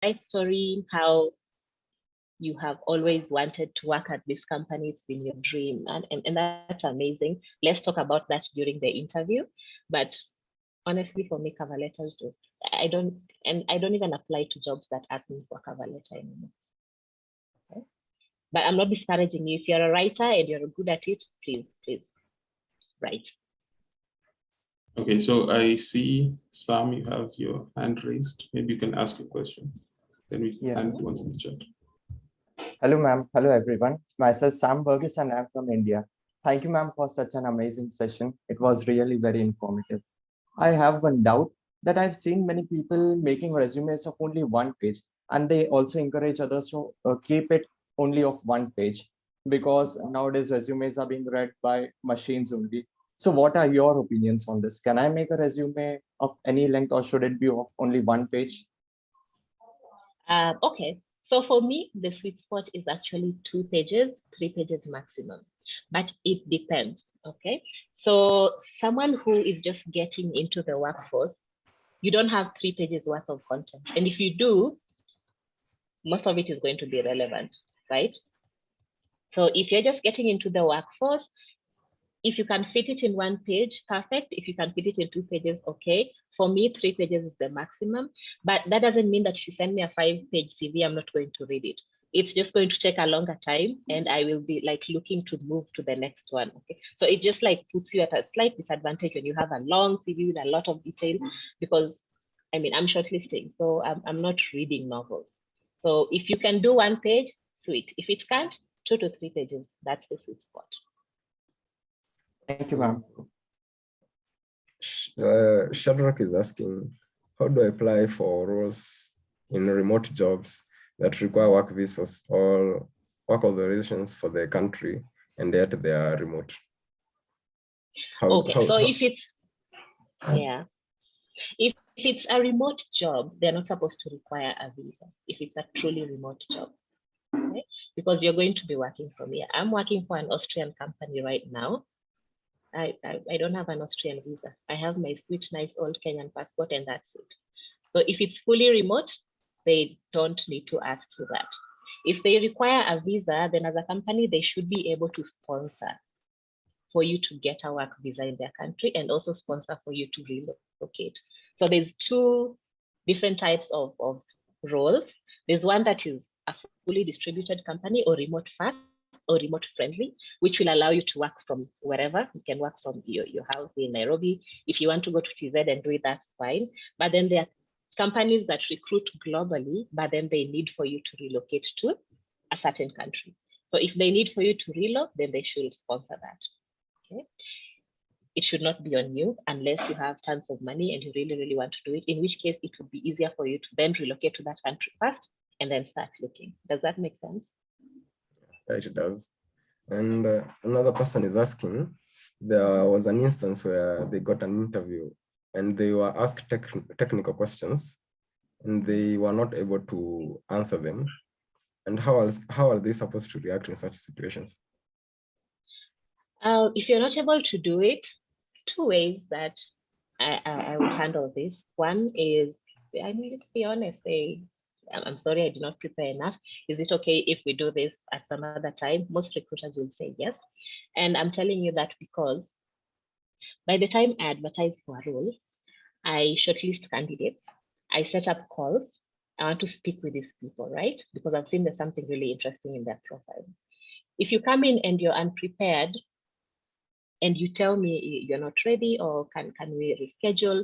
life story, how you have always wanted to work at this company, it's been your dream, and that's amazing. Let's talk about that during the interview. But honestly, for me, cover letters just, I don't even apply to jobs that ask me for a cover letter anymore. Okay? But I'm not discouraging you. If you're a writer and you're good at it, please write. Okay, so I see, Sam, you have your hand raised. Maybe you can ask your question. Then we can hand once in the chat. Hello, ma'am. Hello, everyone. Myself, Sam Burgess, and I'm from India. Thank you, ma'am, for such an amazing session. It was really very informative. I have one doubt that I've seen many people making resumes of only one page, and they also encourage others to keep it only of one page, because nowadays resumes are being read by machines only. So what are your opinions on this? Can I make a resume of any length, or should it be of only one page? Okay. So for me, the sweet spot is actually 2 pages, 3 pages maximum, but it depends, okay? So someone who is just getting into the workforce, you don't have 3 pages worth of content. And if you do, most of it is going to be relevant, right? So if you're just getting into the workforce, if you can fit it in 1 page, perfect. If you can fit it in 2 pages, okay. For me, 3 pages is the maximum, but that doesn't mean that if you send me a 5-page CV, I'm not going to read it. It's just going to take a longer time, and I will be like looking to move to the next one, okay? So it just like puts you at a slight disadvantage when you have a long CV with a lot of detail, because I mean, I'm shortlisting, so I'm not reading novels. So if you can do 1 page, sweet. If it can't, 2 to 3 pages, that's the sweet spot. Thank you, ma'am. Shadrach is asking, how do I apply for roles in remote jobs that require work visas or work authorizations for the country, and yet they are remote? If it's, if it's a remote job, they're not supposed to require a visa if it's a truly remote job, okay? Because you're going to be working from here. I'm working for an Austrian company right now. I don't have an Austrian visa. I have my sweet, nice old Kenyan passport, and that's it. So if it's fully remote, they don't need to ask for that. If they require a visa, then as a company, they should be able to sponsor for you to get a work visa in their country, and also sponsor for you to relocate. So there's 2 different types of roles. There's one that is a fully distributed company, or remote first, or remote friendly, which will allow you to work from wherever. You can work from your house in Nairobi. If you want to go to TZ and do it, that's fine. But then there are companies that recruit globally, but then they need for you to relocate to a certain country. So if they need for you to relocate, then they should sponsor that. Okay. It should not be on you unless you have tons of money and you really, really want to do it, in which case it would be easier for you to then relocate to that country first and then start looking. Does that make sense? It does. And another person is asking, there was an instance where they got an interview and they were asked technical questions and they were not able to answer them. And how are they supposed to react in such situations? If you're not able to do it, 2 ways that I would handle this. One is, I mean, just be honest, say, I'm sorry, I did not prepare enough. Is it okay if we do this at some other time? Most recruiters will say yes. And I'm telling you that because by the time I advertise for a role, I shortlist candidates, I set up calls. I want to speak with these people, right? Because I've seen there's something really interesting in their profile. If you come in and you're unprepared and you tell me you're not ready, or can we reschedule,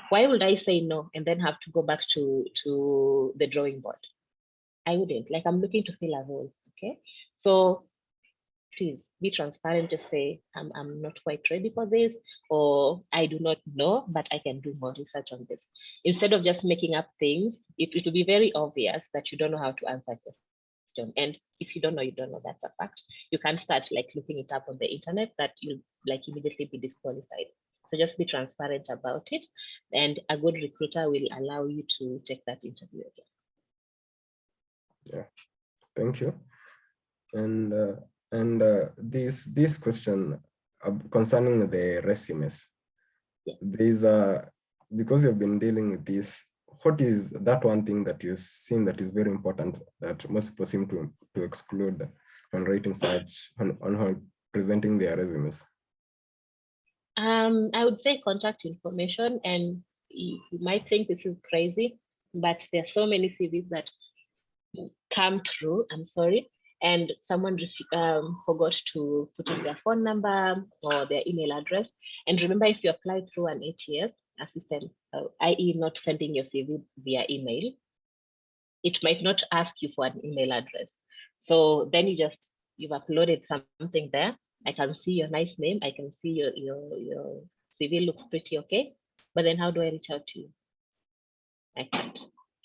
why would I say no and then have to go back to the drawing board? I wouldn't. Like, I'm looking to fill a role, okay? So please be transparent. Just say, I'm not quite ready for this, or I do not know, but I can do more research on this. Instead of just making up things, it will be very obvious that you don't know how to answer this question. And if you don't know, you don't know, that's a fact. You can't start like looking it up on the internet, that you'll like immediately be disqualified. So just be transparent about it, and a good recruiter will allow you to take that interview again. Yeah, thank you. And this question concerning the resumes, yeah. There's because you've been dealing with this, what is that one thing that you've seen that is very important that most people seem to exclude when writing search on presenting their resumes? I would say contact information, and you might think this is crazy, but there are so many CVs that come through, I'm sorry, and someone forgot to put in their phone number or their email address. And remember, if you apply through an ATS, a system, i.e. not sending your CV via email, it might not ask you for an email address. So then you've uploaded something there. I can see your nice name. I can see your CV looks pretty okay. But then how do I reach out to you? I can't.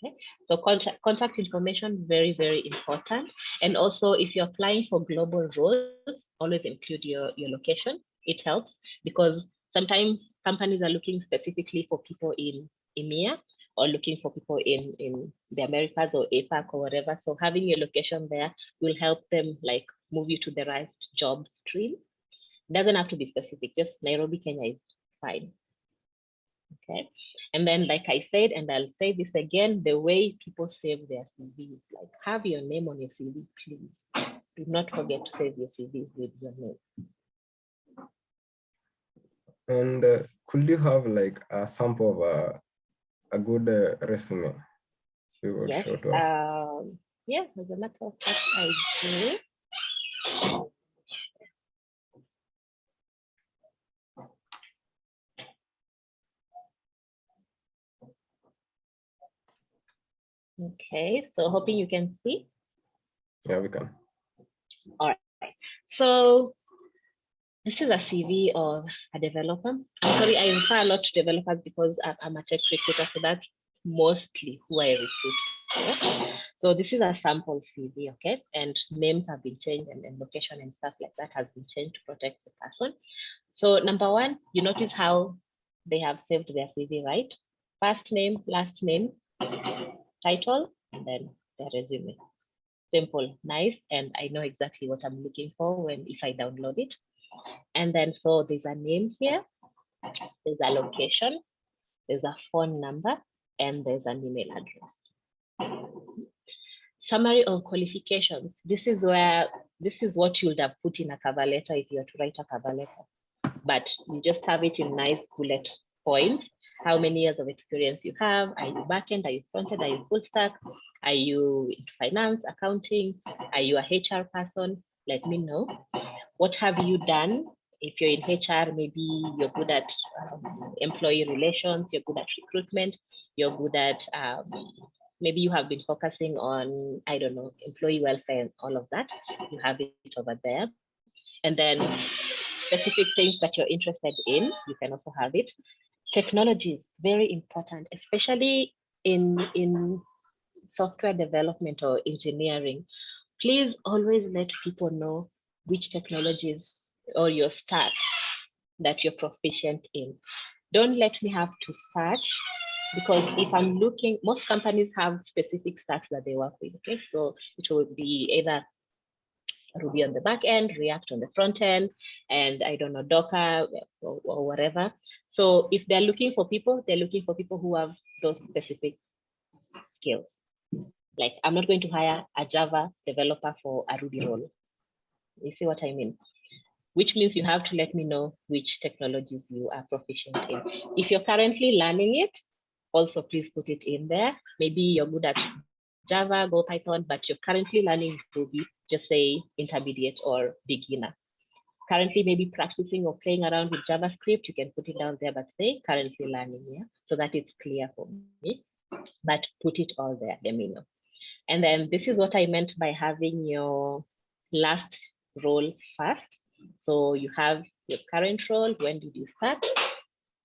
Okay. So contact information, very, very important. And also, if you're applying for global roles, always include your location. It helps because sometimes companies are looking specifically for people in EMEA or looking for people in the Americas or APAC or whatever. So having your location there will help them like move you to the right job stream. It doesn't have to be specific, just Nairobi, Kenya is fine. Okay. And then, like I said, and I'll say this again, the way people save their CVs, like have your name on your CV, please. Do not forget to save your CV with your name. And could you have like a sample of a good resume you would Yes. show to us? Yeah, as a matter of fact, I do. Okay, so hoping you can see. Yeah, we can. All right. So this is a CV of a developer. I'm sorry, I refer a lot to developers because I'm a tech recruiter, so that's mostly who I recruit for. So this is a sample CV, okay? And names have been changed and location and stuff like that has been changed to protect the person. So number one, you notice how they have saved their CV, right? First name, last name, title, and then their resume. Simple, nice, and I know exactly what I'm looking for if I download it. And then so there's a name here, there's a location, there's a phone number, and there's an email address. Summary of qualifications. This is what you would have put in a cover letter if you were to write a cover letter, but you just have it in nice bullet points. How many years of experience you have? Are you backend? Are you frontend? Are you full stack? Are you into finance, accounting? Are you a HR person? Let me know. What have you done? If you're in HR, maybe you're good at employee relations, you're good at recruitment, you're good at, maybe you have been focusing on, I don't know, employee welfare and all of that. You have it over there. And then specific things that you're interested in, you can also have it. Technology is very important, especially in software development or engineering. Please always let people know which technologies or your stack that you're proficient in. Don't let me have to search, because if I'm looking, most companies have specific stacks that they work with, okay? So it will be either Ruby on the back end, React on the front end, and I don't know, Docker or whatever. So if they're looking for people, they're looking for people who have those specific skills. Like I'm not going to hire a Java developer for a Ruby role. You see what I mean? Which means you have to let me know which technologies you are proficient in. If you're currently learning it, also please put it in there. Maybe you're good at Java, Go Python, but you're currently learning Ruby, just say intermediate or beginner. Currently maybe practicing or playing around with JavaScript, you can put it down there, but say currently learning, yeah, so that it's clear for me. But put it all there, let me know. And then this is what I meant by having your last role first. So you have your current role, when did you start,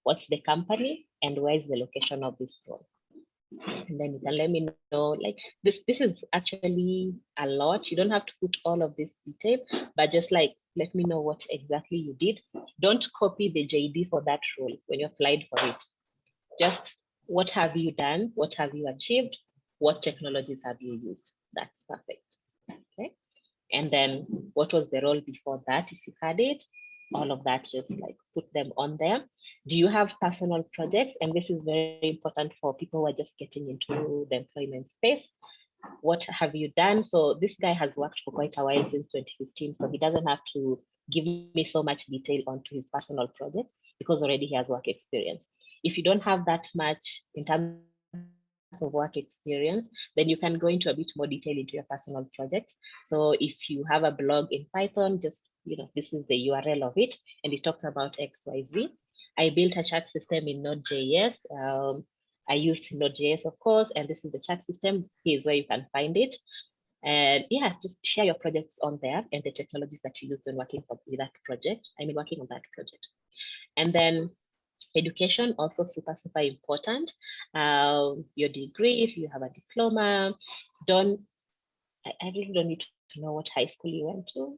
what's the company, and where is the location of this role. And then you can let me know, like this is actually a lot. You don't have to put all of this detail, but just like, let me know what exactly you did. Don't copy the JD for that role when you applied for it. Just what have you done? What have you achieved? What technologies have you used? That's perfect, okay? And then what was the role before that, if you had it? all of that, just like put them on there. Do you have personal projects? And this is very important for people who are just getting into the employment space. What have you done? So this guy has worked for quite a while, since 2015. So he doesn't have to give me so much detail onto his personal project because already he has work experience. If you don't have that much in terms of work experience, then you can go into a bit more detail into your personal projects. So if you have a blog in Python, just, this is the URL of it, and it talks about XYZ. I built a chat system in Node.js. I used Node.js, of course, and this is the chat system. Here's where you can find it. And yeah, just share your projects on there and the technologies that you used when working with that project. Working on that project. And then education, also super, super important. Your degree, if you have a diploma, I really don't need to know what high school you went to.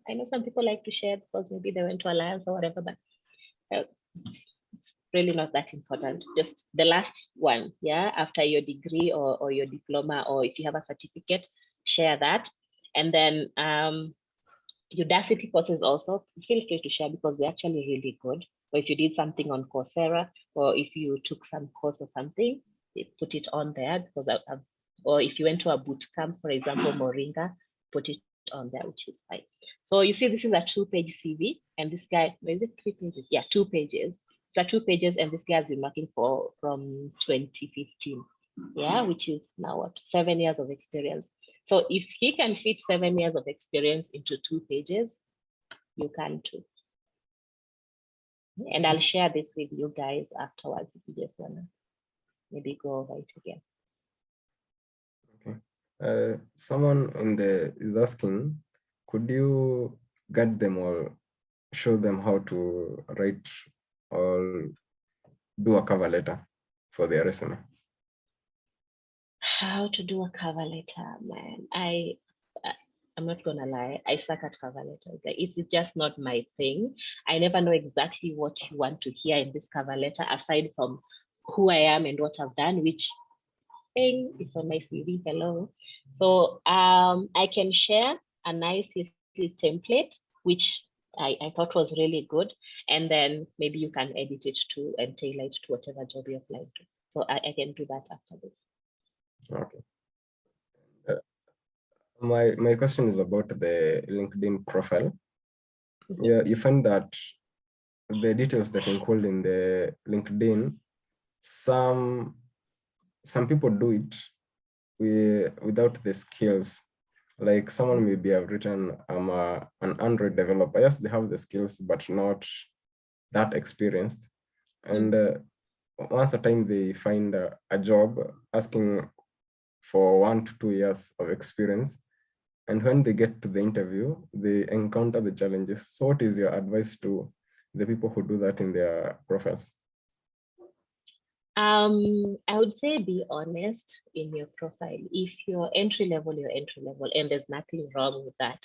I know some people like to share because maybe they went to Alliance or whatever, but it's really not that important. Just the last one, yeah, after your degree or your diploma, or if you have a certificate, share that. And then Udacity courses also, feel free to share because they're actually really good. Or if you did something on Coursera, or if you took some course or something, put it on there because or if you went to a boot camp, for example, Moringa, put it on there, which is fine. So you see, this is a 2-page CV, and this guy, is it 3 pages? Yeah, 2 pages. It's a 2 pages, and this guy has been working from 2015, yeah, which is now what, 7 years of experience. So if he can fit 7 years of experience into 2 pages, you can too. And I'll share this with you guys afterwards if you just wanna maybe go over it again. Okay. Someone is asking, could you guide them or show them how to write or do a cover letter for their resume? How to do a cover letter, man. I'm not gonna lie, I suck at cover letters. It's just not my thing. I never know exactly what you want to hear in this cover letter, aside from who I am and what I've done, which thing it's on my CV. Hello. So I can share a nice little template, which I thought was really good. And then maybe you can edit it to and tailor it to whatever job you apply to. So I can do that after this. Okay. My question is about the LinkedIn profile. Yeah, you find that the details that include in the LinkedIn, some people do it without the skills. Like someone maybe have written, I'm an Android developer. Yes, they have the skills, but not that experienced. And once a time they find a job asking for 1 to 2 years of experience. And when they get to the interview, they encounter the challenges. So what is your advice to the people who do that in their profiles? I would say be honest in your profile. If you're entry level, and there's nothing wrong with that.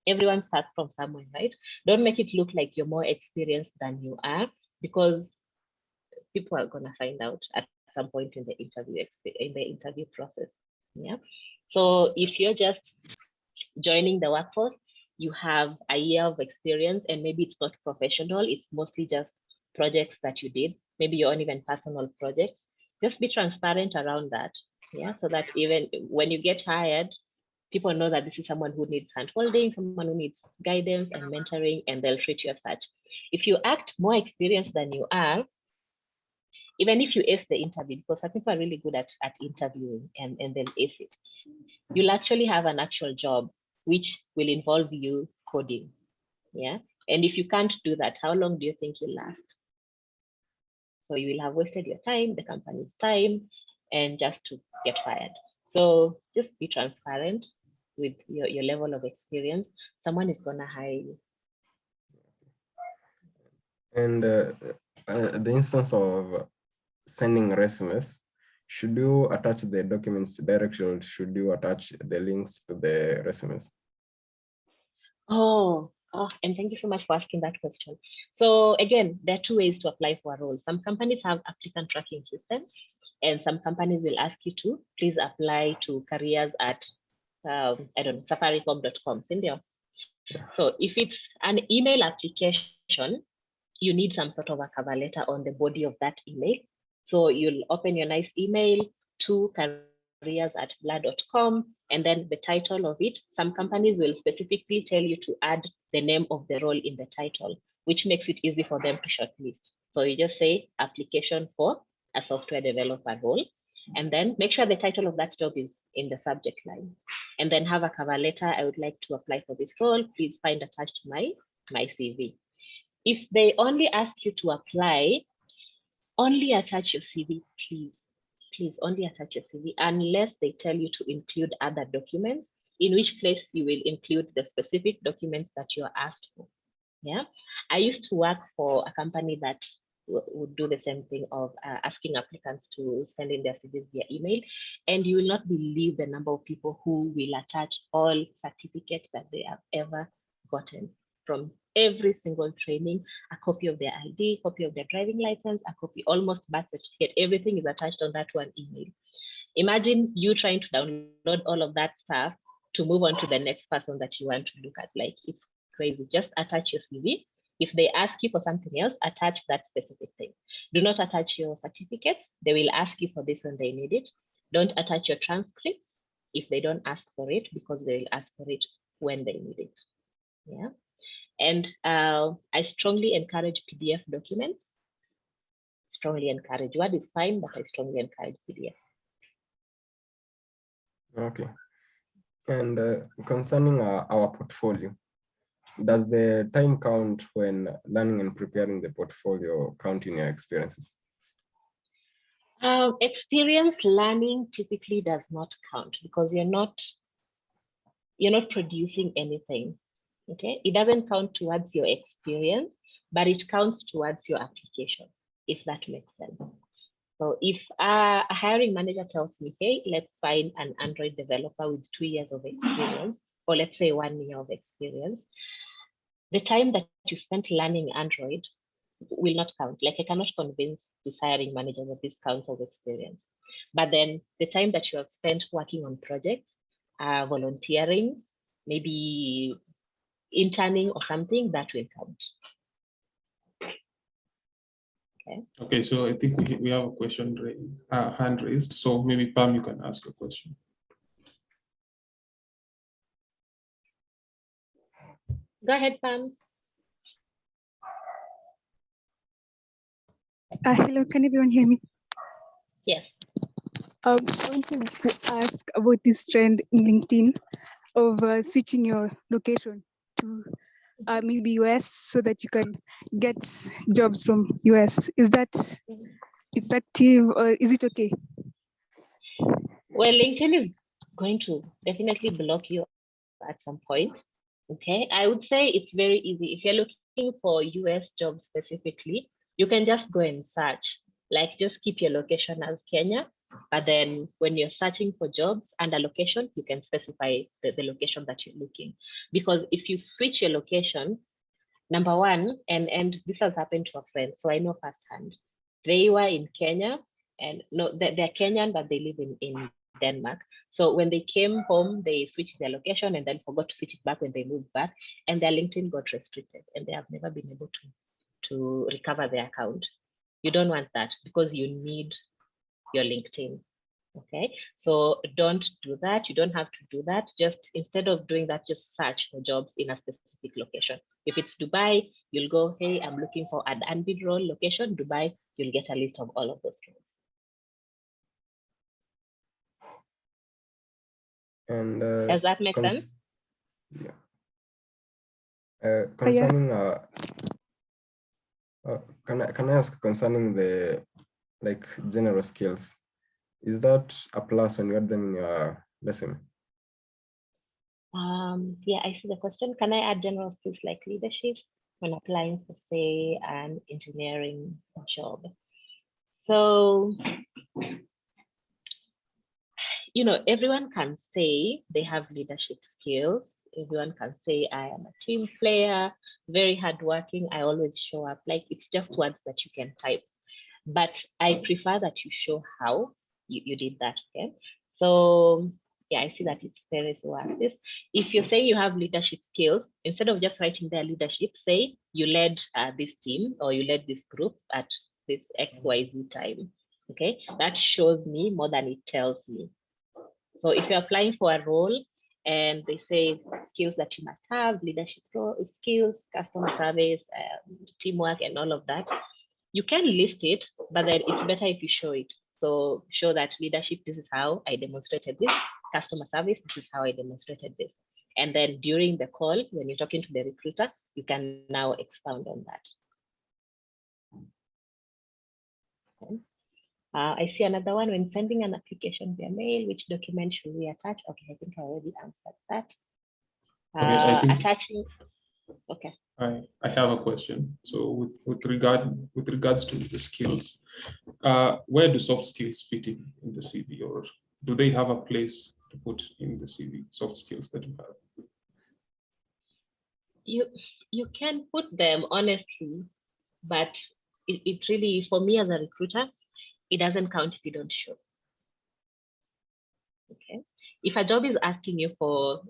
Everyone starts from somewhere, right? Don't make it look like you're more experienced than you are, because people are gonna find out at some point in the interview process. Yeah. So if you're just joining the workforce, you have a year of experience, and maybe it's not professional, it's mostly just projects that you did, maybe your own even personal projects. Just be transparent around that. Yeah, so that even when you get hired, people know that this is someone who needs handholding, someone who needs guidance and mentoring, and they'll treat you as such. If you act more experienced than you are, even if you ace the interview, because some people are really good at interviewing and they'll ace it, you'll actually have an actual job which will involve you coding. Yeah. And if you can't do that, how long do you think you'll last? So you will have wasted your time, the company's time, and just to get fired. So just be transparent with your level of experience. Someone is gonna hire you. And the instance of sending resumes, should you attach the documents directly, or should you attach the links to the resumes? Oh, and thank you so much for asking that question. So again, there are 2 ways to apply for a role. Some companies have applicant tracking systems, and some companies will ask you to please apply to careers at I don't know, safaricom.com. So if it's an email application, you need some sort of a cover letter on the body of that email. So you'll open your nice email to careers@blah.com, and then the title of it. Some companies will specifically tell you to add the name of the role in the title, which makes it easy for them to shortlist. So you just say application for a software developer role, and then make sure the title of that job is in the subject line, and then have a cover letter. I would like to apply for this role. Please find attached my CV. If they only ask you to apply, only attach your CV, please. Please only attach your CV unless they tell you to include other documents, in which place you will include the specific documents that you are asked for. Yeah, I used to work for a company that would do the same thing of asking applicants to send in their CVs via email, and you will not believe the number of people who will attach all certificates that they have ever gotten from every single training, a copy of their ID, copy of their driving license, a copy, almost birth certificate, everything is attached on that one email. Imagine you trying to download all of that stuff to move on to the next person that you want to look at. Like, it's crazy. Just attach your CV. If they ask you for something else, attach that specific thing. Do not attach your certificates. They will ask you for this when they need it. Don't attach your transcripts if they don't ask for it, because they will ask for it when they need it. Yeah. And I strongly encourage PDF documents. Strongly encourage. Word is fine, but I strongly encourage PDF. Okay. And concerning our portfolio, does the time count when learning and preparing the portfolio count in your experiences? Experience learning typically does not count, because you're not producing anything. Okay, it doesn't count towards your experience, but it counts towards your application, if that makes sense. So if a hiring manager tells me, hey, let's find an Android developer with 2 years of experience, or let's say 1 year of experience, the time that you spent learning Android will not count. Like, I cannot convince this hiring manager that this counts as experience. But then the time that you have spent working on projects, volunteering, maybe interning or something, that will count. Okay, so I think we have a question raised, hand raised. So maybe Pam, you can ask a question. Go ahead, Pam. Hello, can everyone hear me? Yes. I wanted to ask about this trend in LinkedIn of switching your location to maybe US so that you can get jobs from US. Is that effective, or is it okay? Well, LinkedIn is going to definitely block you at some point. Okay, I would say it's very easy. If you're looking for US jobs specifically, you can just go and search. Like, just keep your location as Kenya, but then when you're searching for jobs under location, you can specify the location that you're looking. Because if you switch your location, number one, and this has happened to a friend, so I know firsthand. They were in Kenya, and no, they're Kenyan, but they live in Denmark. So when they came home, they switched their location and then forgot to switch it back when they moved back, and their LinkedIn got restricted, and they have never been able to recover their account. You don't want that, because you need your LinkedIn. Okay, so don't do that. You don't have to do that. Just instead of doing that, just search for jobs in a specific location. If it's Dubai, you'll go, hey, I'm looking for an unbid role location, Dubai. You'll get a list of all of those roles. And does that make sense? Yeah. Concerning can I ask concerning the general skills? Is that a plus when you add them in your lesson? Yeah, I see the question. Can I add general skills like leadership when applying for, say, an engineering job? So, everyone can say they have leadership skills. Everyone can say, I am a team player, very hardworking, I always show up. Like, it's just words that you can type. But I prefer that you show how you did that, okay? So Yeah, I see that it's Perez who asked this. If you're saying you have leadership skills, instead of just writing their leadership, say you led this team or you led this group at this XYZ time. Okay, that shows me more than it tells me. So if you're applying for a role and they say skills that you must have, leadership skills, customer service, teamwork, and all of that, you can list it, but then it's better if you show it. So show that leadership, this is how I demonstrated this, customer service, this is how I demonstrated this. And then during the call, when you're talking to the recruiter, you can now expound on that. Okay. I see another one. When sending an application via mail, which document should we attach? Okay, I think I already answered that. Okay, I think attaching. Okay. I have a question. So with regards to the skills, where do soft skills fit in the CV, or do they have a place to put in the CV? Soft skills that you have. You can put them honestly, but it really, for me as a recruiter, it doesn't count if you don't show. Okay. If a job is asking you for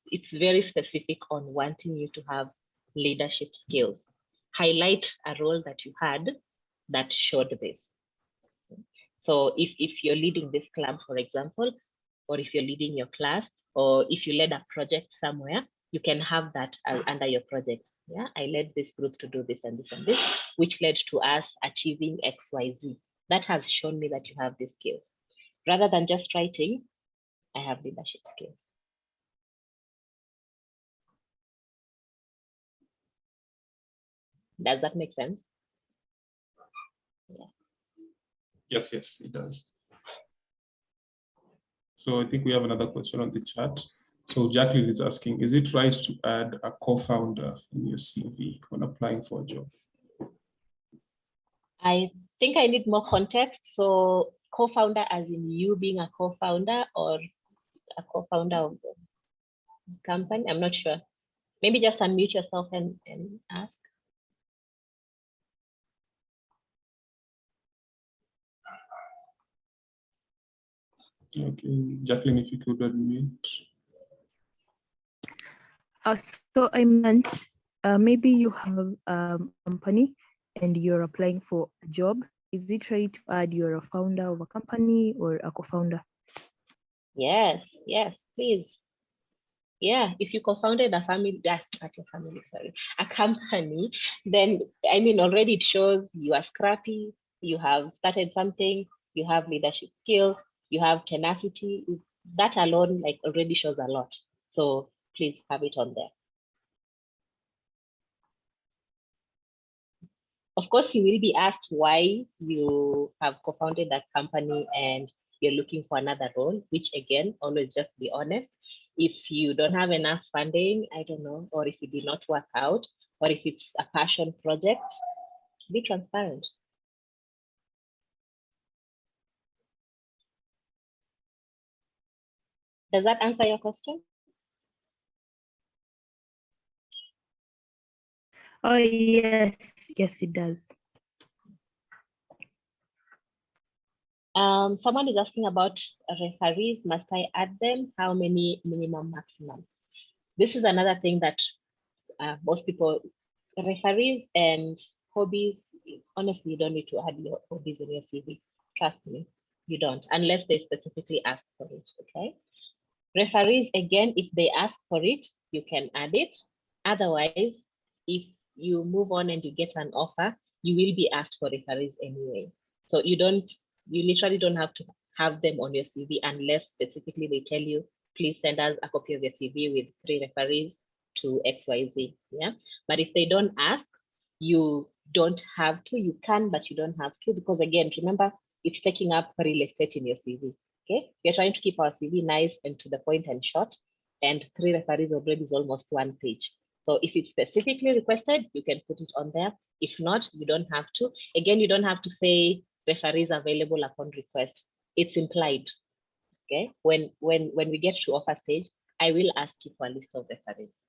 it's very specific on wanting you to have leadership skills, highlight a role that you had that showed this. So if you're leading this club, for example, or if you're leading your class, or if you led a project somewhere, you can have that under your projects. Yeah, I led this group to do this and this and this, which led to us achieving XYZ. That has shown me that you have these skills. Rather than just writing, I have leadership skills. Does that make sense? Yeah. Yes, it does. So I think we have another question on the chat. So Jacqueline is asking, is it right to add a co-founder in your CV when applying for a job? I think I need more context. So co-founder as in you being a co-founder or a co-founder of the company? I'm not sure. Maybe just unmute yourself and ask. Okay, Jacqueline, if you could unmute. So I meant maybe you have a company and you're applying for a job. Is it right to add you're a founder of a company or a co-founder? Yes, please. Yeah, if you co-founded a family, a company, then I mean, already it shows you are scrappy, you have started something, you have leadership skills, you have tenacity. That alone, like, already shows a lot. So please have it on there. Of course, you will be asked why you have co-founded that company and you're looking for another role, which again, always just be honest. If you don't have enough funding, I don't know, or if it did not work out, or if it's a passion project, be transparent. Does that answer your question? Oh, yes, it does. Someone is asking about referees. Must I add them? How many minimum, maximum? This is another thing that most people, referees and hobbies, honestly, you don't need to add your hobbies in your CV. Trust me, you don't, unless they specifically ask for it, okay? Referees, again, if they ask for it, you can add it. Otherwise, if you move on and you get an offer, you will be asked for referees anyway. So you literally don't have to have them on your CV unless specifically they tell you, please send us a copy of your CV with 3 referees to XYZ. Yeah. But if they don't ask, you don't have to. You can, but you don't have to, because again, remember, it's taking up real estate in your CV. Okay, we're trying to keep our CV nice and to the point and short, and 3 referees already is almost 1 page. So if it's specifically requested, you can put it on there. If not, you don't have to. Again, you don't have to say referees available upon request. It's implied. Okay, when we get to offer stage, I will ask you for a list of referees.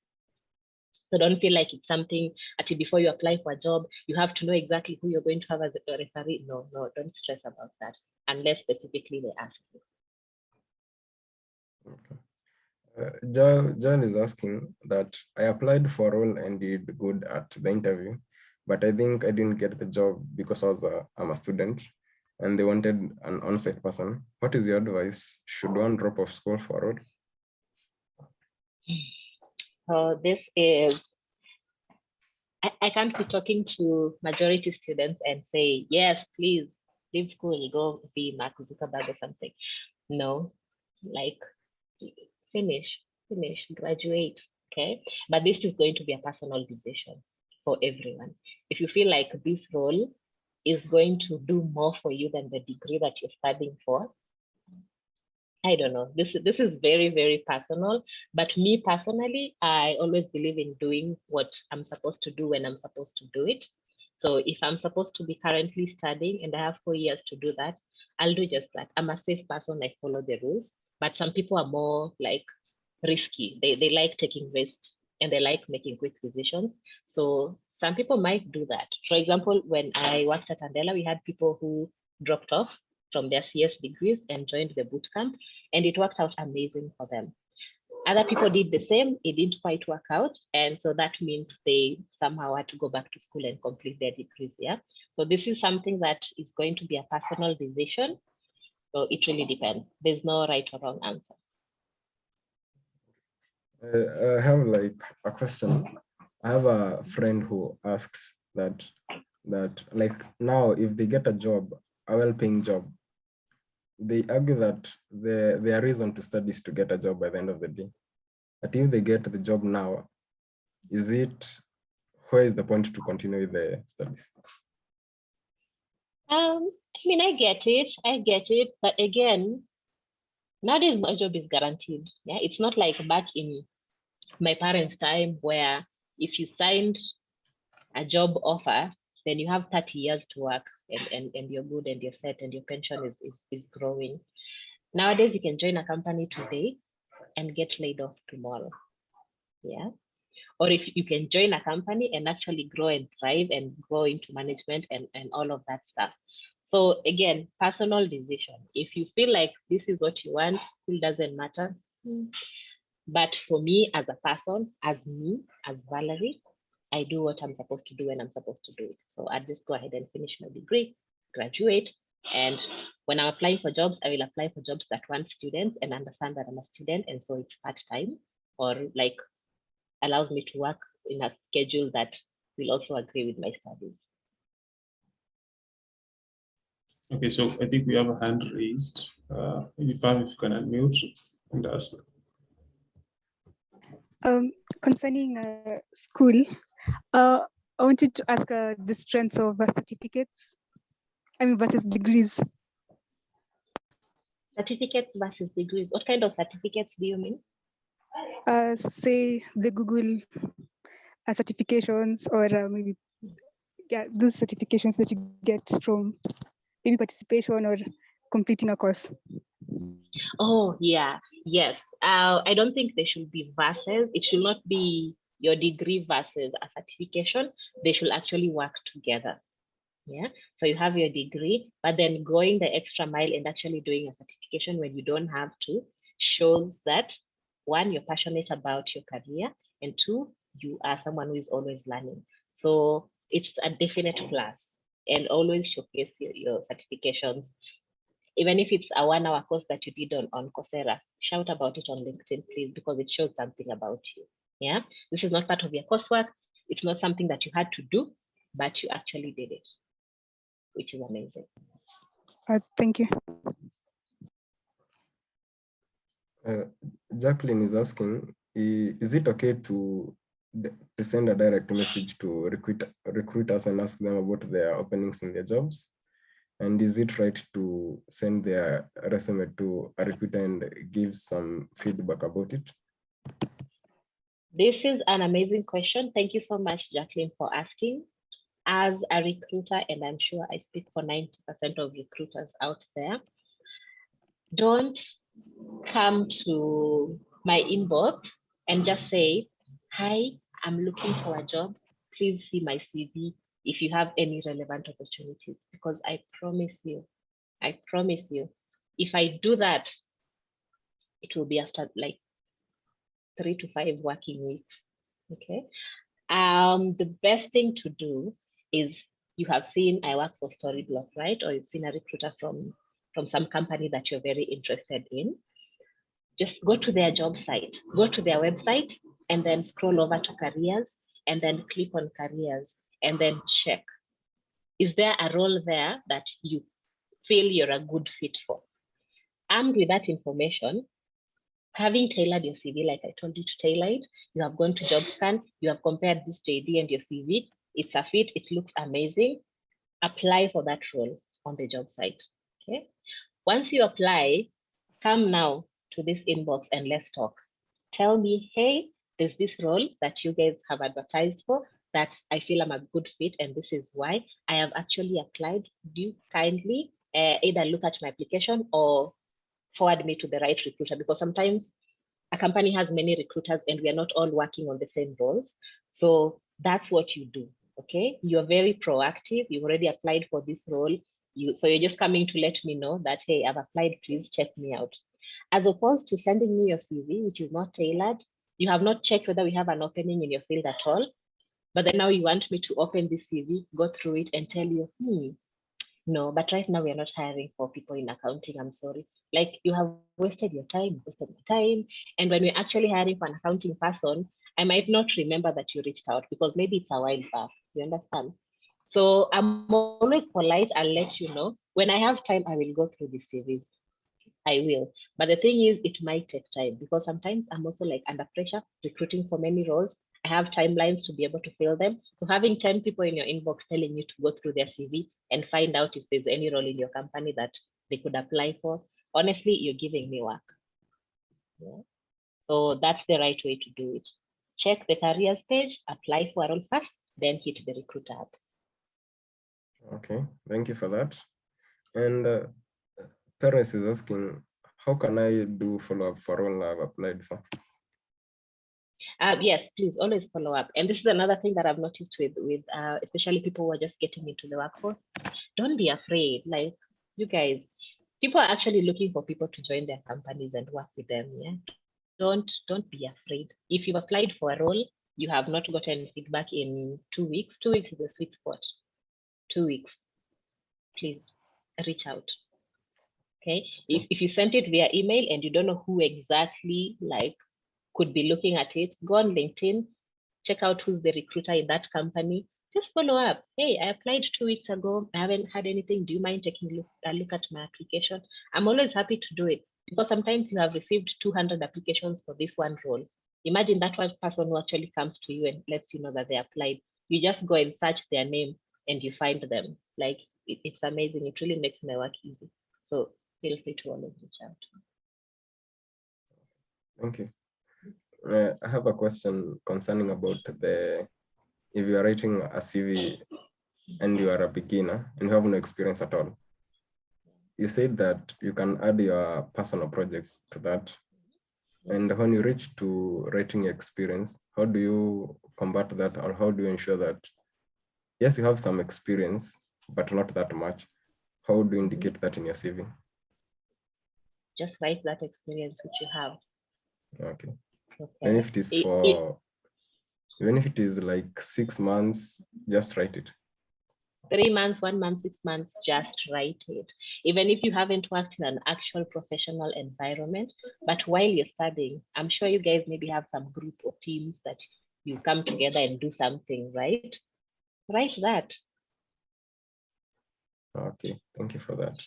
So don't feel like it's something actually before you apply for a job, you have to know exactly who you're going to have as a referee. No, don't stress about that unless specifically they ask you. John is asking that I applied for a role and did good at the interview, but I think I didn't get the job because I'm a student and they wanted an on-site person. What is your advice? Should one drop off school for a role? So this is, I can't be talking to majority students and say, yes, please leave school, go be Mark Zuckerberg or something. No, like finish, graduate, okay? But this is going to be a personal decision for everyone. If you feel like this role is going to do more for you than the degree that you're studying for, I don't know. This is very, very personal. But me personally, I always believe in doing what I'm supposed to do when I'm supposed to do it. So if I'm supposed to be currently studying and I have 4 years to do that, I'll do just that. I'm a safe person. I follow the rules. But some people are more like risky. They like taking risks and they like making quick decisions. So some people might do that. For example, when I worked at Andela, we had people who dropped off from their CS degrees and joined the bootcamp, and it worked out amazing for them. Other people did the same, it didn't quite work out. And so that means they somehow had to go back to school and complete their degrees, yeah? So this is something that is going to be a personal decision. So it really depends. There's no right or wrong answer. I have like a question. I have a friend who asks that like now if they get a job, a well-paying job, they argue that their reason to study is to get a job by the end of the day. But if they get the job now, where is the point to continue with the studies? I mean, I get it. But again, nowadays no job is guaranteed. Yeah, it's not like back in my parents' time where if you signed a job offer, then you have 30 years to work and you're good and you're set and your pension is growing. Nowadays, you can join a company today and get laid off tomorrow. Yeah. Or if you can join a company and actually grow and thrive and grow into management and all of that stuff. So again, personal decision. If you feel like this is what you want, school doesn't matter. But for me as a person, as Valerie, I do what I'm supposed to do when I'm supposed to do it. So I just go ahead and finish my degree, graduate. And when I'm applying for jobs, I will apply for jobs that want students and understand that I'm a student. And so it's part-time or like allows me to work in a schedule that will also agree with my studies. Okay, so I think we have a hand raised. Maybe Pam, if you can unmute and ask. Concerning school, I wanted to ask the strengths of certificates, versus degrees. Certificates versus degrees. What kind of certificates do you mean? Say the Google certifications, or maybe those certifications that you get from maybe participation or completing a course. Oh, yeah. Yes. I don't think they should be versus. It should not be your degree versus a certification. They should actually work together. Yeah. So you have your degree, but then going the extra mile and actually doing a certification when you don't have to shows that one, you're passionate about your career, and two, you are someone who is always learning. So it's a definite plus, and always showcase your certifications. Even if it's a 1-hour course that you did on Coursera, shout about it on LinkedIn, please, because it shows something about you. Yeah, this is not part of your coursework. It's not something that you had to do, but you actually did it, which is amazing. Thank you. Jacqueline is asking, is it okay to send a direct message to recruiters and ask them about their openings in their jobs? And is it right to send their resume to a recruiter and give some feedback about it? This is an amazing question. Thank you so much, Jacqueline, for asking. As a recruiter, and I'm sure I speak for 90% of recruiters out there, don't come to my inbox and just say, hi, I'm looking for a job. Please see my CV if you have any relevant opportunities, because I promise you, if I do that, it will be after like 3 to 5 working weeks. Okay. The best thing to do is, you have seen I work for Storyblock, right? Or you've seen a recruiter from some company that you're very interested in. Just go to their job site, go to their website, and then scroll over to careers, and then click on careers, and then check. Is there a role there that you feel you're a good fit for? Armed with that information, having tailored your CV like I told you to tailor it, you have gone to JobScan, you have compared this JD and your CV, it's a fit, it looks amazing, apply for that role on the job site, okay? Once you apply, come now to this inbox and let's talk. Tell me, hey, there's this role that you guys have advertised for that I feel I'm a good fit, and this is why I have actually applied. Do you kindly either look at my application or forward me to the right recruiter? Because sometimes a company has many recruiters and we are not all working on the same roles. So that's what you do, okay? You're very proactive. You've already applied for this role. So you're just coming to let me know that, hey, I've applied, please check me out. As opposed to sending me your CV, which is not tailored. You have not checked whether we have an opening in your field at all. But then now you want me to open this CV, go through it and tell you, no, but right now we are not hiring for people in accounting, I'm sorry. Like, you have wasted your time, And when we're actually hiring for an accounting person, I might not remember that you reached out because maybe it's a while back, you understand? So I'm always polite, I'll let you know. When I have time, I will go through the CVs. I will. But the thing is, it might take time because sometimes I'm also like under pressure, recruiting for many roles. I have timelines to be able to fill them. So having 10 people in your inbox telling you to go through their CV and find out if there's any role in your company that they could apply for, honestly, you're giving me work. Yeah. So that's the right way to do it. Check the careers page, apply for a role first, then hit the recruiter up. Okay, thank you for that. And Paris is asking, how can I do follow-up for role I've applied for? Yes, please always follow up. And this is another thing that I've noticed with especially people who are just getting into the workforce. Don't be afraid. Like, you guys, people are actually looking for people to join their companies and work with them. Yeah. Don't be afraid. If you've applied for a role, you have not gotten feedback in 2 weeks. 2 weeks is a sweet spot. 2 weeks. Please reach out. Okay. If you sent it via email and you don't know who exactly could be looking at it, go on LinkedIn, check out who's the recruiter in that company. Just follow up. Hey, I applied 2 weeks ago. I haven't had anything. Do you mind taking a look at my application? I'm always happy to do it because sometimes you have received 200 applications for this one role. Imagine that one person who actually comes to you and lets you know that they applied. You just go and search their name and you find them. Like, it's amazing. It really makes my work easy. So feel free to always reach out. Thank you. I have a question concerning about if you are writing a CV and you are a beginner and you have no experience at all. You said that you can add your personal projects to that. And when you reach to writing your experience, how do you combat that, or how do you ensure that, yes, you have some experience, but not that much? How do you indicate that in your CV? Just write that experience which you have. Okay. Okay. And if it is even if it is like 6 months, just write it. 3 months, 1 month, 6 months, just write it. Even if you haven't worked in an actual professional environment, but while you're studying, I'm sure you guys maybe have some group or teams that you come together and do something, right? Write that. Okay, thank you for that.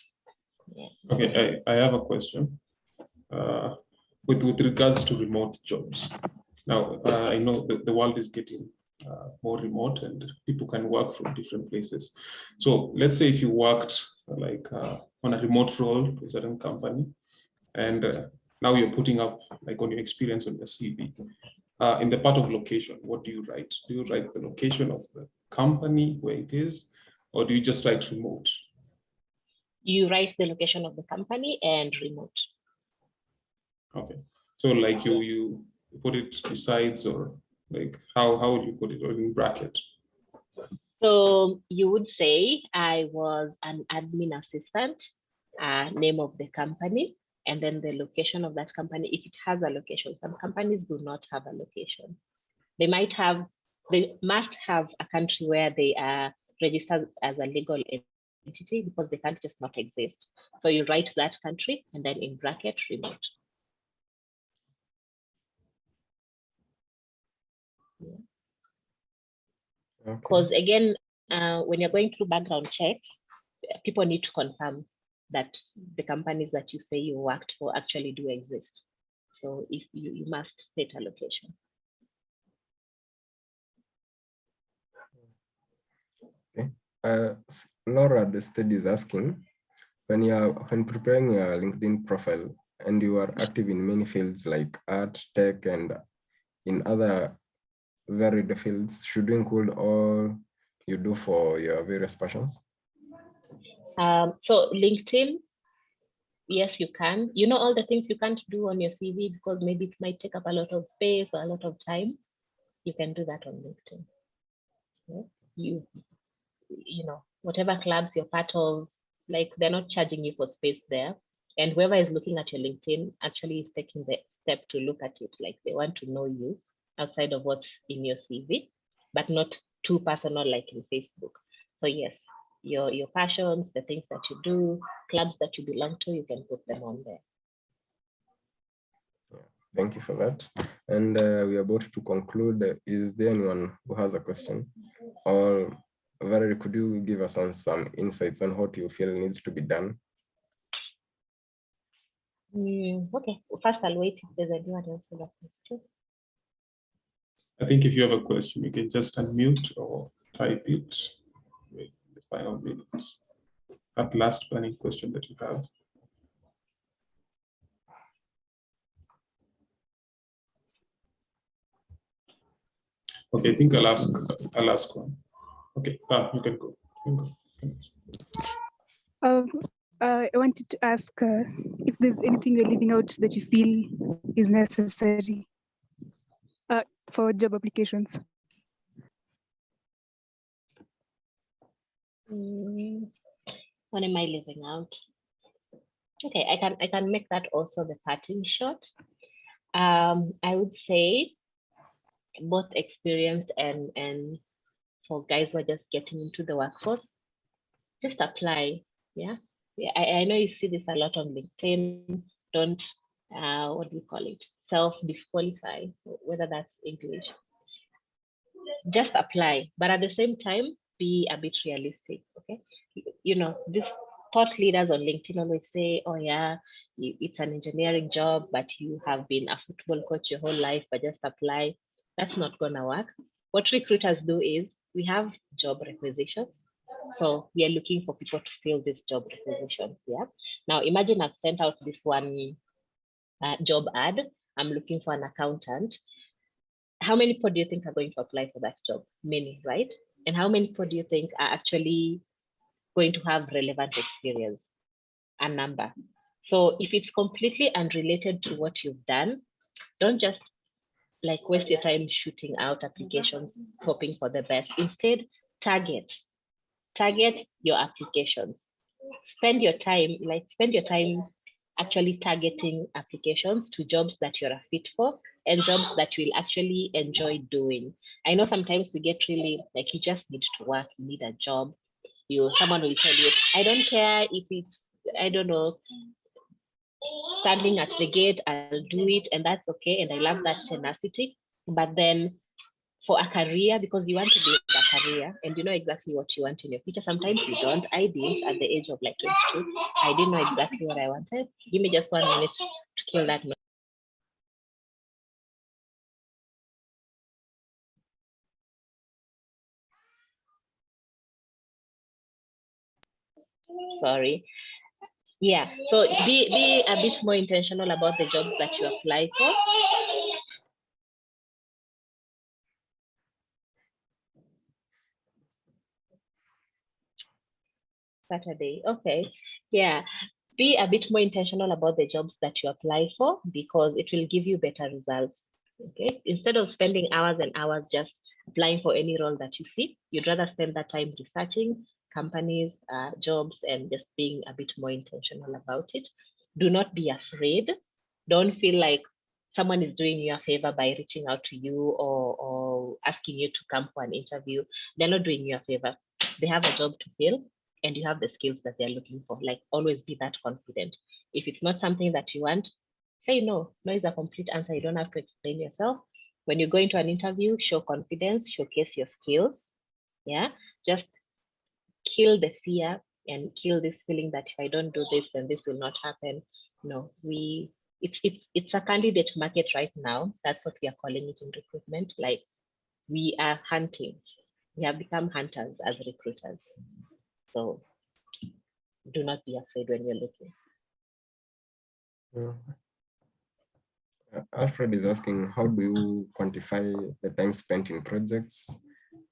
Yeah. Okay, I have a question with regards to remote jobs. Now, I know that the world is getting more remote and people can work from different places. So let's say if you worked on a remote role to a certain company, and now you're putting up on your experience on your CV. In the part of location, what do you write? Do you write the location of the company where it is, or do you just write remote? You write the location of the company and remote. Okay, so you put it besides, or how would you put it, or in bracket? So you would say I was an admin assistant, name of the company, and then the location of that company, if it has a location. Some companies do not have a location. They must have a country where they are registered as a legal entity, because they can't just not exist. So you write that country and then in bracket remote. Because again, when you're going through background checks, people need to confirm that the companies that you say you worked for actually do exist. So if you must state a location. Okay. Laura the study is asking, when preparing your LinkedIn profile and you are active in many fields like art, tech, and in other varied fields, should you include all you do for your various passions? So LinkedIn, yes, you can. You know all the things you can't do on your CV because maybe it might take up a lot of space or a lot of time. You can do that on LinkedIn. Yeah? You know, whatever clubs you're part of, like they're not charging you for space there. And whoever is looking at your LinkedIn actually is taking the step to look at it. Like they want to know you outside of what's in your CV, but not too personal like in Facebook. So yes, your passions, the things that you do, clubs that you belong to, you can put them on there. Thank you for that. And we are about to conclude. Is there anyone who has a question? Or Valerie, could you give us some insights on what you feel needs to be done? Okay, first I'll wait if there's anyone else with a question. I think if you have a question, you can just unmute or type it in the final minutes. That last burning question that you have. Okay, I think I'll ask one. Okay, Pam, you can go. I wanted to ask if there's anything you're leaving out that you feel is necessary for job applications. What am I leaving out? Okay, I can make that also the parting shot. I would say both experienced and for guys who are just getting into the workforce, just apply. Yeah, I know you see this a lot on LinkedIn. Don't what do you call it? Self-disqualify, whether that's English. Just apply, but at the same time, be a bit realistic. Okay, you know, these thought leaders on LinkedIn always say, oh yeah, it's an engineering job, but you have been a football coach your whole life, but just apply. That's not gonna work. What recruiters do is we have job requisitions. So we are looking for people to fill these job requisitions. Yeah. Now imagine I've sent out this one job ad. I'm looking for an accountant. How many people do you think are going to apply for that job? Many, right? And how many people do you think are actually going to have relevant experience? A number. So if it's completely unrelated to what you've done, don't just like waste your time shooting out applications, hoping for the best. Instead, target your applications. Spend your time actually targeting applications to jobs that you're a fit for and jobs that you'll actually enjoy doing. I know sometimes we get really like, you just need to work, you need a job. Someone will tell you, I don't care if it's, I don't know, standing at the gate, I'll do it, and that's okay. And I love that tenacity. But then for a career, because you want to build a career and you know exactly what you want in your future. Sometimes you don't. I didn't at the age of like 22. I didn't know exactly what I wanted. Give me just 1 minute to kill that. Sorry. Yeah, so be a bit more intentional about the jobs that you apply for. Saturday, okay. Yeah, be a bit more intentional about the jobs that you apply for because it will give you better results. Okay, instead of spending hours and hours just applying for any role that you see, you'd rather spend that time researching companies, jobs, and just being a bit more intentional about it. do not be afraid. Don't feel like someone is doing you a favor by reaching out to you or asking you to come for an interview. They're not doing you a favor. They have a job to fill and you have the skills that they're looking for. Like, always be that confident. If it's not something that you want, say no. No is a complete answer. You don't have to explain yourself. When you go into an interview, show confidence, showcase your skills. Yeah, just kill the fear and kill this feeling that if I don't do this, then this will not happen. No, it's a candidate market right now. That's what we are calling it in recruitment. Like, we are hunting. We have become hunters as recruiters. So do not be afraid when you're looking. Alfred is asking, how do you quantify the time spent in projects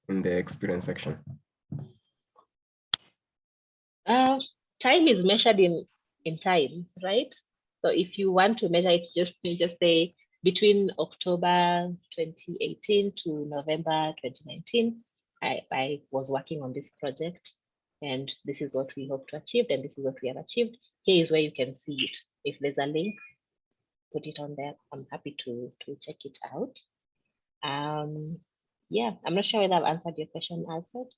in the experience section? Time is measured in time, right? So if you want to measure it, you just say between October 2018 to November 2019, I was working on this project, and this is what we hope to achieve, and this is what we have achieved. Here is where you can see it. If there's a link, put it on there. I'm happy to check it out. Yeah, I'm not sure whether I've answered your question, Alfred.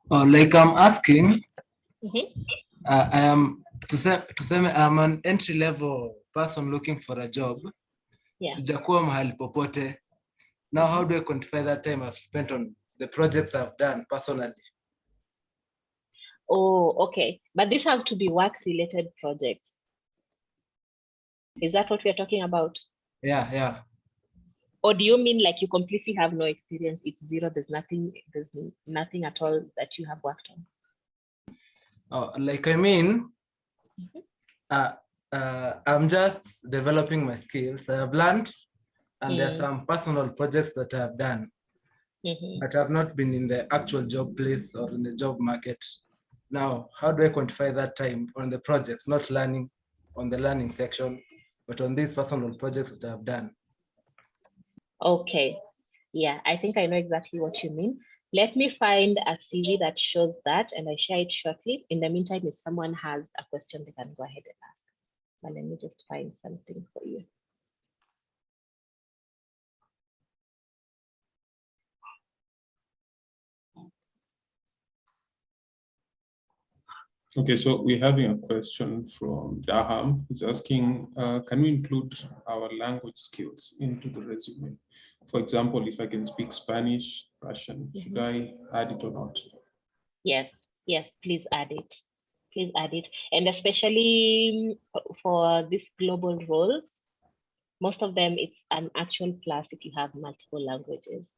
Like I'm asking, Mm-hmm. I am to say I'm an entry level person looking for a job. Yeah. Sijakuwa mahali popote. Now, how do I quantify that time I've spent on the projects I've done personally? Oh, okay. But these have to be work-related projects. Is that what we're talking about? Yeah. Or do you mean like you completely have no experience? It's zero. There's nothing at all that you have worked on. Like I mean, I'm just developing my skills. I have learned, and there are some personal projects that I have done, but I've not been in the actual job place or in the job market. Now, how do I quantify that time on the projects, not learning on the learning section, but on these personal projects that I've done? Okay. Yeah, I think I know exactly what you mean. Let me find a CV that shows that, and I share it shortly. In the meantime, if someone has a question, they can go ahead and ask. But let me just find something for you. Okay, so we're having a question from Daham. He's asking, can we include our language skills into the resume? For example, if I can speak Spanish, Russian, should I add it or not? Yes, please add it. Please add it. And especially for these global roles, most of them, it's an actual plus if you have multiple languages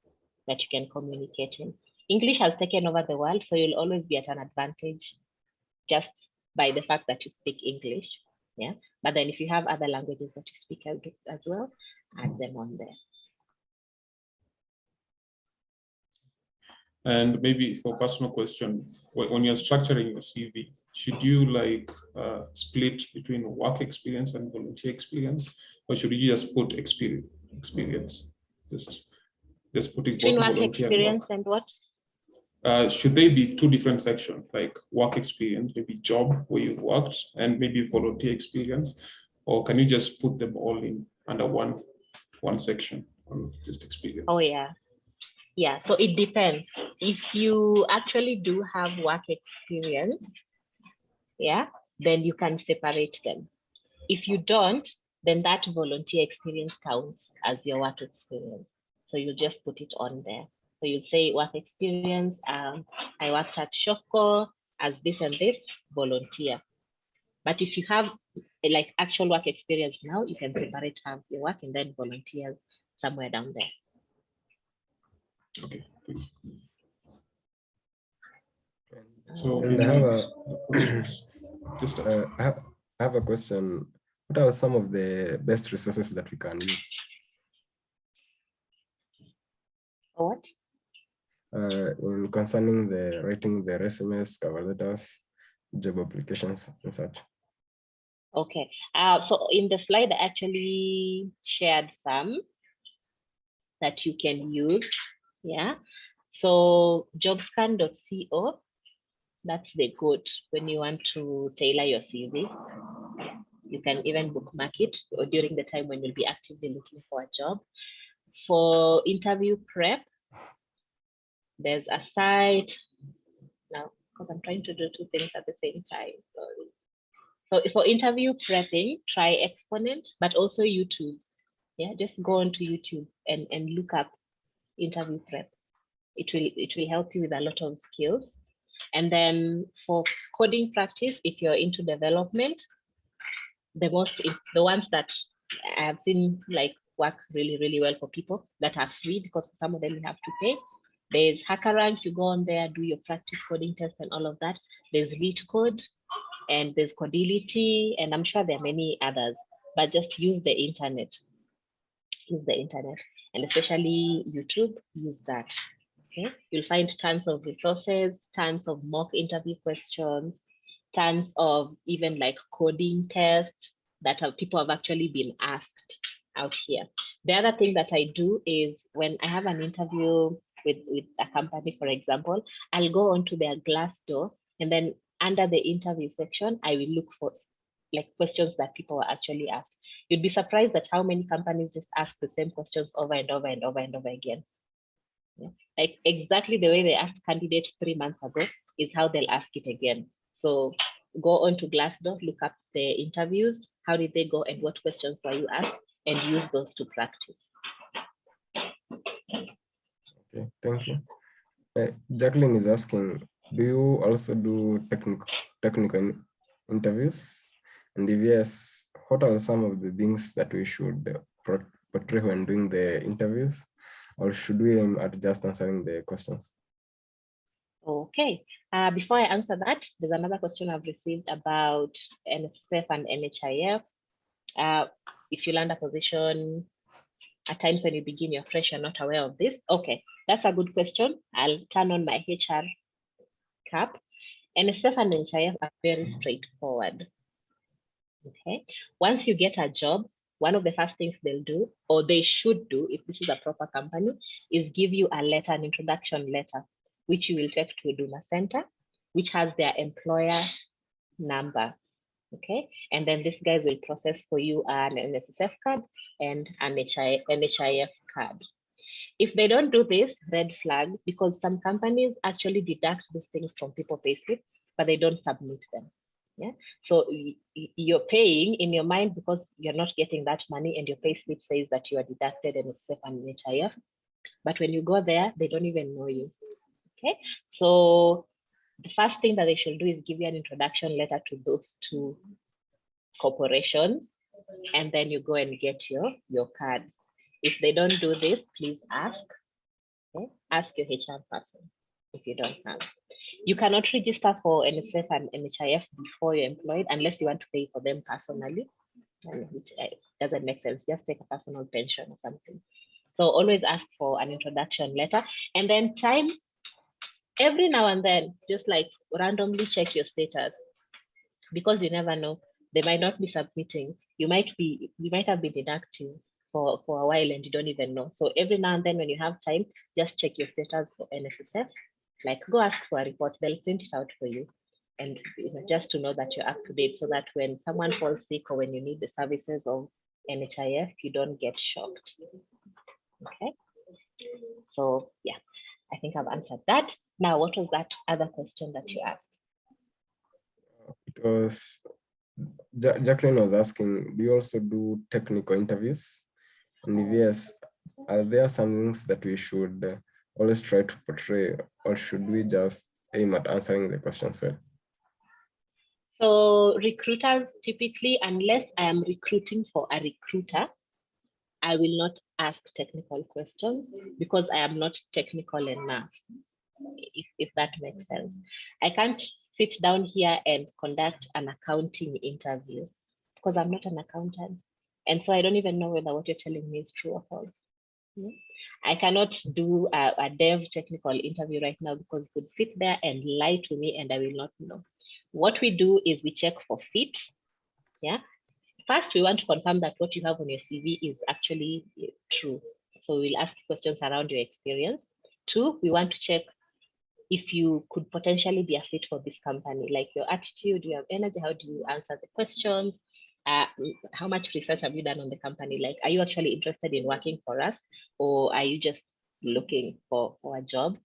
that you can communicate in. English has taken over the world, so you'll always be at an advantage just by the fact that you speak English. Yeah. But then if you have other languages that you speak as well, add them on there. And maybe for personal question, when you're structuring a CV, should you like split between work experience and volunteer experience, or should you just put experience? Just putting between both work volunteer experience and what? Should they be two different sections, like work experience, maybe job where you've worked, and maybe volunteer experience, or can you just put them all in under one section on just experience? Oh yeah, so it depends. If you actually do have work experience, yeah, then you can separate them. If you don't, then that volunteer experience counts as your work experience. So you just put it on there. So you'd say work experience, I worked at Shofco as this and this, volunteer. But if you have like actual work experience now, you can separate have your work and then volunteer somewhere down there. Okay, thank you. So and I have a question. What are some of the best resources that we can use? What? Concerning the writing the resumes, cover letters, job applications, and such. Okay. So in the slide, I actually shared some that you can use. Yeah. So jobscan.co That's the good when you want to tailor your CV. You can even bookmark it or during the time when you'll be actively looking for a job. For interview prep, there's a site now, because I'm trying to do two things at the same time. Sorry. So for interview prepping, try Exponent, but also YouTube. Yeah, just go onto YouTube and look up interview prep. It will help you with a lot of skills. And then for coding practice, if you're into development, the ones that I've seen like work really, really well for people that are free, because for some of them you have to pay. There's HackerRank, you go on there, do your practice coding test and all of that. There's LeetCode and there's Codility, and I'm sure there are many others, but just use the internet. Use the internet, and especially YouTube, use that. Okay, you'll find tons of resources, tons of mock interview questions, tons of even like coding tests that people have actually been asked out here. The other thing that I do is when I have an interview with a company, for example, I'll go onto their Glassdoor, and then under the interview section, I will look for like questions that people were actually asked. You'd be surprised at how many companies just ask the same questions over and over and over and over again. Yeah. Like exactly the way they asked candidates 3 months ago is how they'll ask it again. So go on to Glassdoor, look up the interviews, how did they go and what questions were you asked, and use those to practice. Okay, thank you. Jacqueline is asking, do you also do technical interviews? And if yes, what are some of the things that we should portray when doing the interviews? Or should we aim at just answering the questions? Okay, before I answer that, there's another question I've received about Steph and NHIF. If you land a position, at times when you begin, you're fresh, you're not aware of this. Okay, that's a good question. I'll turn on my HR cap. Steph and NHIF are very straightforward. Okay, once you get a job, one of the first things they'll do, or they should do, if this is a proper company, is give you a letter, an introduction letter, which you will take to a Huduma Center, which has their employer number. Okay, and then these guys will process for you an NSSF card and an NHIF card. If they don't do this, red flag, because some companies actually deduct these things from people's payslip, but they don't submit them. Yeah, so you're paying in your mind because you're not getting that money, and your payslip says that you are deducted NSSF and NHIF, but when you go there, they don't even know you. Okay, so the first thing that they should do is give you an introduction letter to those two corporations, and then you go and get your cards. If they don't do this, please ask. Okay, ask your HR person if you don't have. You cannot register for NSF and NHIF before you're employed unless you want to pay for them personally, which doesn't make sense. Just take a personal pension or something. So always ask for an introduction letter, and then time every now and then, just like randomly check your status, because you never know. They might not be submitting. You might have been inactive for a while and you don't even know. So every now and then when you have time, just check your status for NSSF. Like go ask for a report, they'll print it out for you. And just to know that you're up to date, so that when someone falls sick or when you need the services of NHIF, you don't get shocked. Okay. So yeah, I think I've answered that. Now, what was that other question that you asked? It was, Jacqueline was asking, do you also do technical interviews? And if yes, are there some things that we should always try to portray, or should we just aim at answering the questions well? So recruiters typically, unless I am recruiting for a recruiter, I will not ask technical questions because I am not technical enough, if that makes sense. I can't sit down here and conduct an accounting interview because I'm not an accountant. And so I don't even know whether what you're telling me is true or false. I cannot do a dev technical interview right now because you could sit there and lie to me and I will not know. What we do is we check for fit. Yeah. First, we want to confirm that what you have on your CV is actually true. So we'll ask questions around your experience. 2, we want to check if you could potentially be a fit for this company, like your attitude, you have energy, how do you answer the questions? How much research have you done on the company? Like, are you actually interested in working for us, or are you just looking for a job?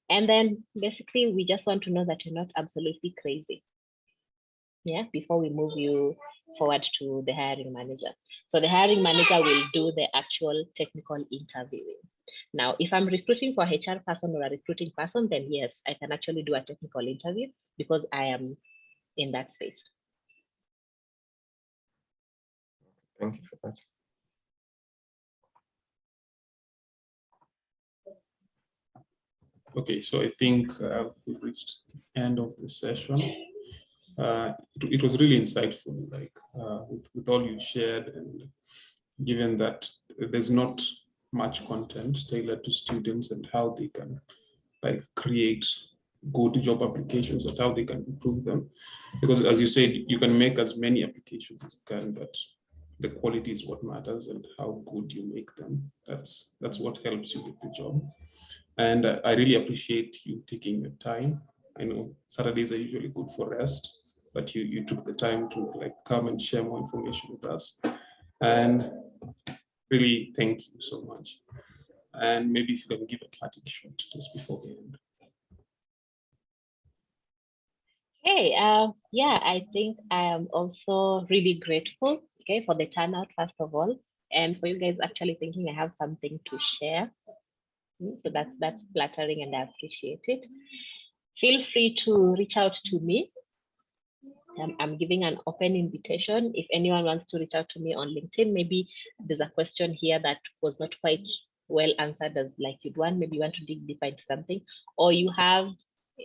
And then basically, we just want to know that you're not absolutely crazy. Yeah, before we move you forward to the hiring manager. So the hiring manager will do the actual technical interviewing. Now, if I'm recruiting for a HR person or a recruiting person, then yes, I can actually do a technical interview because I am in that space. Thank you for that. Okay, so I think we've reached the end of the session. It was really insightful, like with all you shared, and given that there's not much content tailored to students and how they can like create good job applications and how they can improve them. Because as you said, you can make as many applications as you can, but the quality is what matters and how good you make them. That's what helps you get the job. And I really appreciate you taking your time. I know Saturdays are usually good for rest, but you took the time to like come and share more information with us. And really thank you so much. And maybe if you can give a parting shot just before the end. Hey, yeah, I think I am also really grateful, okay, for the turnout, first of all, and for you guys actually thinking I have something to share. So that's flattering and I appreciate it. Feel free to reach out to me. I'm giving an open invitation. If anyone wants to reach out to me on LinkedIn, maybe there's a question here that was not quite well answered as like you'd want, maybe you want to dig deeper into something, or you have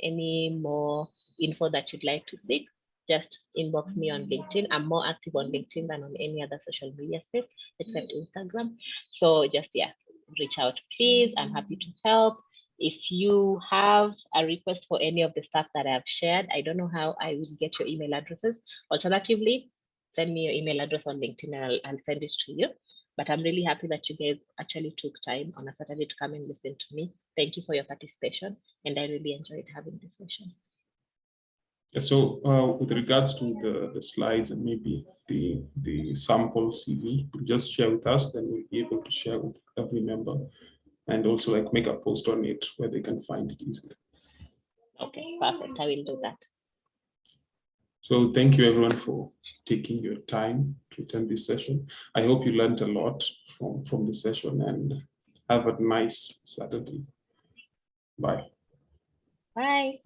any more info that you'd like to seek, just inbox me on LinkedIn. I'm more active on LinkedIn than on any other social media space except Instagram. So just, yeah, reach out, please. I'm happy to help. If you have a request for any of the stuff that I've shared, I don't know how I will get your email addresses. Alternatively, send me your email address on LinkedIn and I'll send it to you. But I'm really happy that you guys actually took time on a Saturday to come and listen to me. Thank you for your participation. And I really enjoyed having this session. So with regards to the slides and maybe the sample CV, just share with us, then we'll be able to share with every member and also like make a post on it where they can find it easily. Okay, perfect. I will do that. So thank you everyone for taking your time to attend this session. I hope you learned a lot from the session and have a nice Saturday. Bye. Bye.